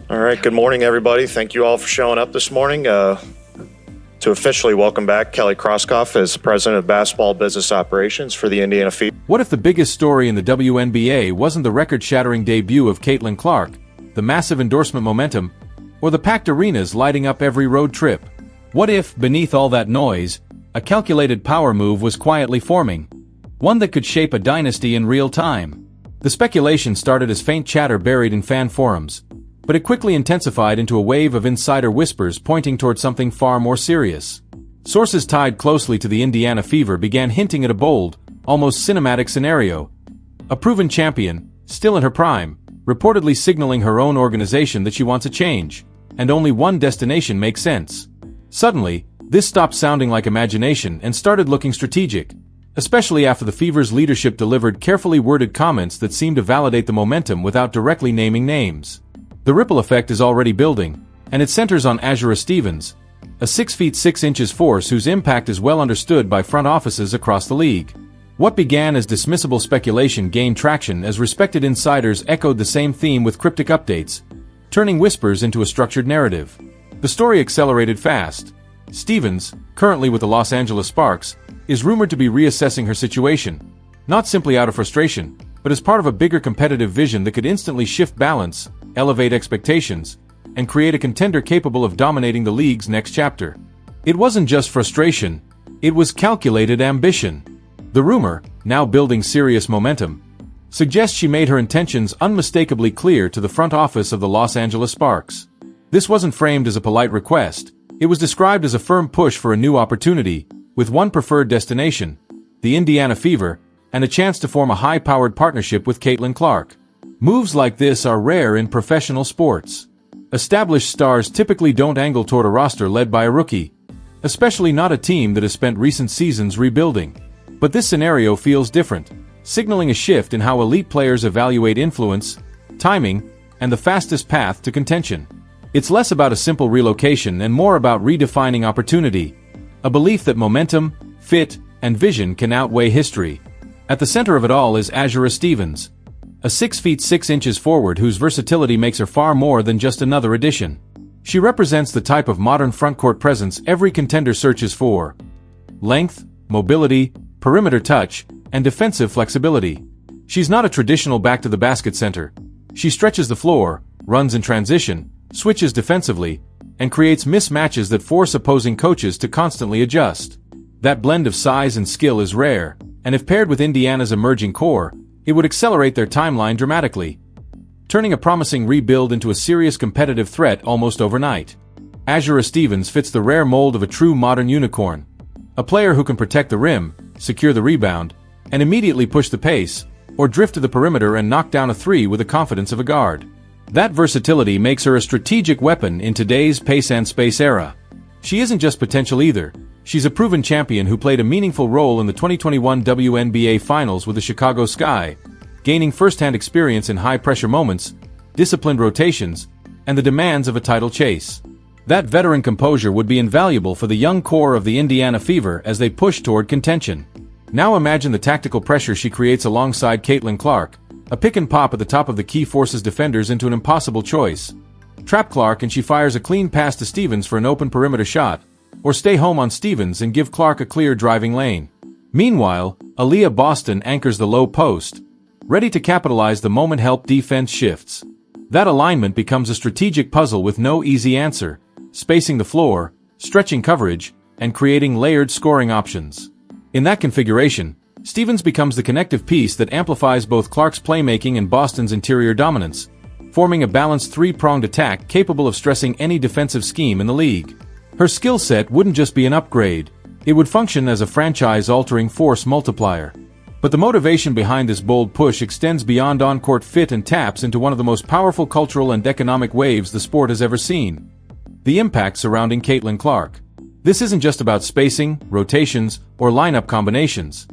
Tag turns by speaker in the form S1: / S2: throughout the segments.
S1: All right, good morning, everybody. Thank you all for showing up this morning to officially welcome back Kelly Krauskopf as President of Basketball Business Operations for the Indiana Fever.
S2: What if the biggest story in the Wnba wasn't the record-shattering debut of Caitlin Clark, the massive endorsement momentum, or the packed arenas lighting up every road trip? What if, beneath all that noise, a calculated power move was quietly forming? One that could shape a dynasty in real time. The speculation started as faint chatter buried in fan forums, but it quickly intensified into a wave of insider whispers pointing toward something far more serious. Sources tied closely to the Indiana Fever began hinting at a bold, almost cinematic scenario. A proven champion, still in her prime, reportedly signaling her own organization that she wants a change, and only one destination makes sense. Suddenly, this stopped sounding like imagination and started looking strategic, especially after the Fever's leadership delivered carefully worded comments that seemed to validate the momentum without directly naming names. The ripple effect is already building, and it centers on Azura Stevens, a 6 feet 6 inches force whose impact is well understood by front offices across the league. What began as dismissible speculation gained traction as respected insiders echoed the same theme with cryptic updates, turning whispers into a structured narrative. The story accelerated fast. Stevens, currently with the Los Angeles Sparks, is rumored to be reassessing her situation, not simply out of frustration, but as part of a bigger competitive vision that could instantly shift balance, elevate expectations, and create a contender capable of dominating the league's next chapter. It wasn't just frustration, it was calculated ambition. The rumor, now building serious momentum, suggests she made her intentions unmistakably clear to the front office of the Los Angeles Sparks. This wasn't framed as a polite request, it was described as a firm push for a new opportunity, with one preferred destination, the Indiana Fever, and a chance to form a high-powered partnership with Caitlin Clark. Moves like this are rare in professional sports. Established stars typically don't angle toward a roster led by a rookie, especially not a team that has spent recent seasons rebuilding. But this scenario feels different, signaling a shift in how elite players evaluate influence, timing, and the fastest path to contention. It's less about a simple relocation and more about redefining opportunity, a belief that momentum, fit, and vision can outweigh history. At the center of it all is Azura Stevens, a 6 feet 6 inches forward whose versatility makes her far more than just another addition. She represents the type of modern frontcourt presence every contender searches for: length, mobility, perimeter touch, and defensive flexibility. She's not a traditional back-to-the-basket center. She stretches the floor, runs in transition, switches defensively, and creates mismatches that force opposing coaches to constantly adjust. That blend of size and skill is rare, and if paired with Indiana's emerging core, it would accelerate their timeline dramatically, turning a promising rebuild into a serious competitive threat almost overnight. Azura Stevens fits the rare mold of a true modern unicorn, a player who can protect the rim, secure the rebound, and immediately push the pace, or drift to the perimeter and knock down a three with the confidence of a guard. That versatility makes her a strategic weapon in today's pace and space era. She isn't just potential either. She's a proven champion who played a meaningful role in the 2021 WNBA Finals with the Chicago Sky, gaining first-hand experience in high-pressure moments, disciplined rotations, and the demands of a title chase. That veteran composure would be invaluable for the young core of the Indiana Fever as they push toward contention. Now imagine the tactical pressure she creates alongside Caitlin Clark, a pick and pop at the top of the key forces defenders into an impossible choice. Trap Clark and she fires a clean pass to Stevens for an open perimeter shot, or stay home on Stevens and give Clark a clear driving lane. Meanwhile, Aaliyah Boston anchors the low post, ready to capitalize the moment help defense shifts. That alignment becomes a strategic puzzle with no easy answer, spacing the floor, stretching coverage, and creating layered scoring options. In that configuration, Stevens becomes the connective piece that amplifies both Clark's playmaking and Boston's interior dominance, forming a balanced three-pronged attack capable of stressing any defensive scheme in the league. Her skill set wouldn't just be an upgrade, it would function as a franchise-altering force multiplier. But the motivation behind this bold push extends beyond on-court fit and taps into one of the most powerful cultural and economic waves the sport has ever seen: the impact surrounding Caitlin Clark. This isn't just about spacing, rotations, or lineup combinations.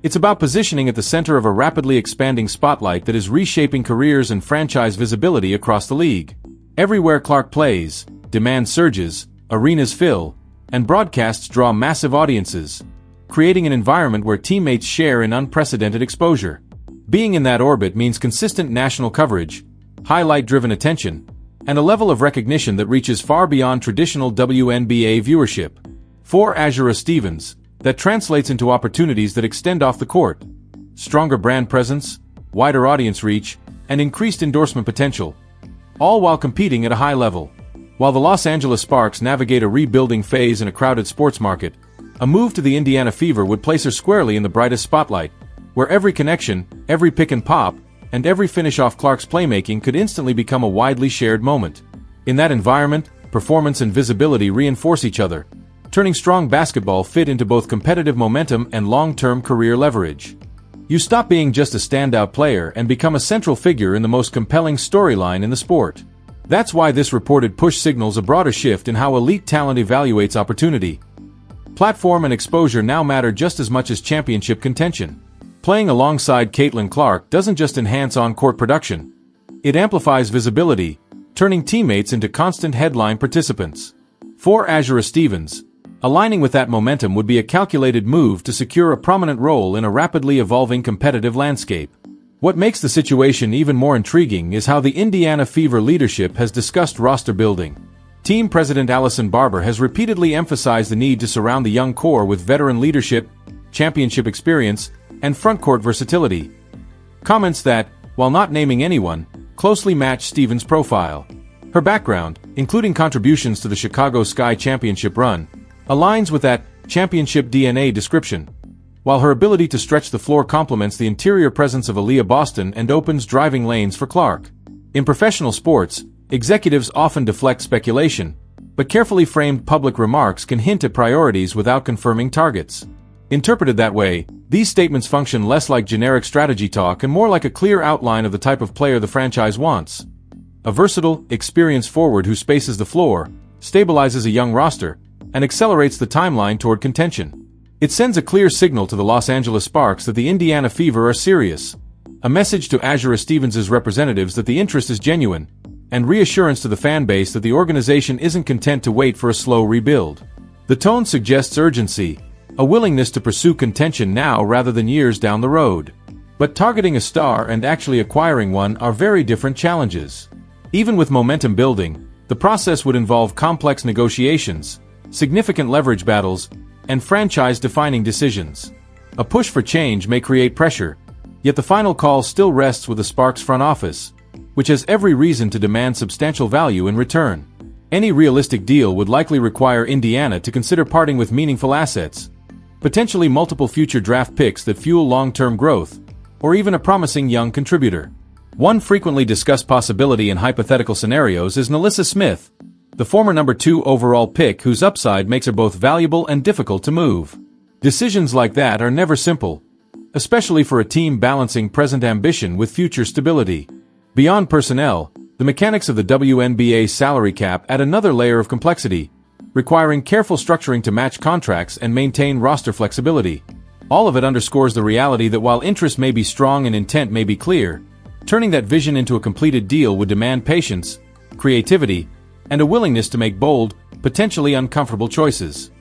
S2: It's about positioning at the center of a rapidly expanding spotlight that is reshaping careers and franchise visibility across the league. Everywhere Clark plays, demand surges, arenas fill, and broadcasts draw massive audiences, creating an environment where teammates share in unprecedented exposure. Being in that orbit means consistent national coverage, highlight-driven attention, and a level of recognition that reaches far beyond traditional WNBA viewership. For Azura Stevens, that translates into opportunities that extend off the court. Stronger brand presence, wider audience reach, and increased endorsement potential, all while competing at a high level. While the Los Angeles Sparks navigate a rebuilding phase in a crowded sports market, a move to the Indiana Fever would place her squarely in the brightest spotlight, where every connection, every pick and pop, and every finish off Clark's playmaking could instantly become a widely shared moment. In that environment, performance and visibility reinforce each other, turning strong basketball fit into both competitive momentum and long-term career leverage. You stop being just a standout player and become a central figure in the most compelling storyline in the sport. That's why this reported push signals a broader shift in how elite talent evaluates opportunity. Platform and exposure now matter just as much as championship contention. Playing alongside Caitlin Clark doesn't just enhance on-court production. It amplifies visibility, turning teammates into constant headline participants. For Azura Stevens, aligning with that momentum would be a calculated move to secure a prominent role in a rapidly evolving competitive landscape. What makes the situation even more intriguing is how the Indiana Fever leadership has discussed roster building. Team President Allison Barber has repeatedly emphasized the need to surround the young core with veteran leadership, championship experience, and frontcourt versatility. Comments that, while not naming anyone, closely match Stevens' profile. Her background, including contributions to the Chicago Sky championship run, aligns with that championship DNA description, while her ability to stretch the floor complements the interior presence of Aaliyah Boston and opens driving lanes for Clark. In professional sports, executives often deflect speculation, but carefully framed public remarks can hint at priorities without confirming targets. Interpreted that way, these statements function less like generic strategy talk and more like a clear outline of the type of player the franchise wants. A versatile, experienced forward who spaces the floor, stabilizes a young roster, and accelerates the timeline toward contention. It sends a clear signal to the Los Angeles Sparks that the Indiana Fever are serious, a message to Azura Stevens' representatives that the interest is genuine, and reassurance to the fan base that the organization isn't content to wait for a slow rebuild. The tone suggests urgency, a willingness to pursue contention now rather than years down the road. But targeting a star and actually acquiring one are very different challenges. Even with momentum building, the process would involve complex negotiations, significant leverage battles, and franchise-defining decisions. A push for change may create pressure, yet the final call still rests with the Sparks front office, which has every reason to demand substantial value in return. Any realistic deal would likely require Indiana to consider parting with meaningful assets, potentially multiple future draft picks that fuel long-term growth, or even a promising young contributor. One frequently discussed possibility in hypothetical scenarios is Nalissa Smith, the former number 2 overall pick whose upside makes her both valuable and difficult to move. Decisions like that are never simple, especially for a team balancing present ambition with future stability. Beyond personnel, the mechanics of the WNBA salary cap add another layer of complexity, requiring careful structuring to match contracts and maintain roster flexibility. All of it underscores the reality that while interest may be strong and intent may be clear, turning that vision into a completed deal would demand patience, creativity, and a willingness to make bold, potentially uncomfortable choices.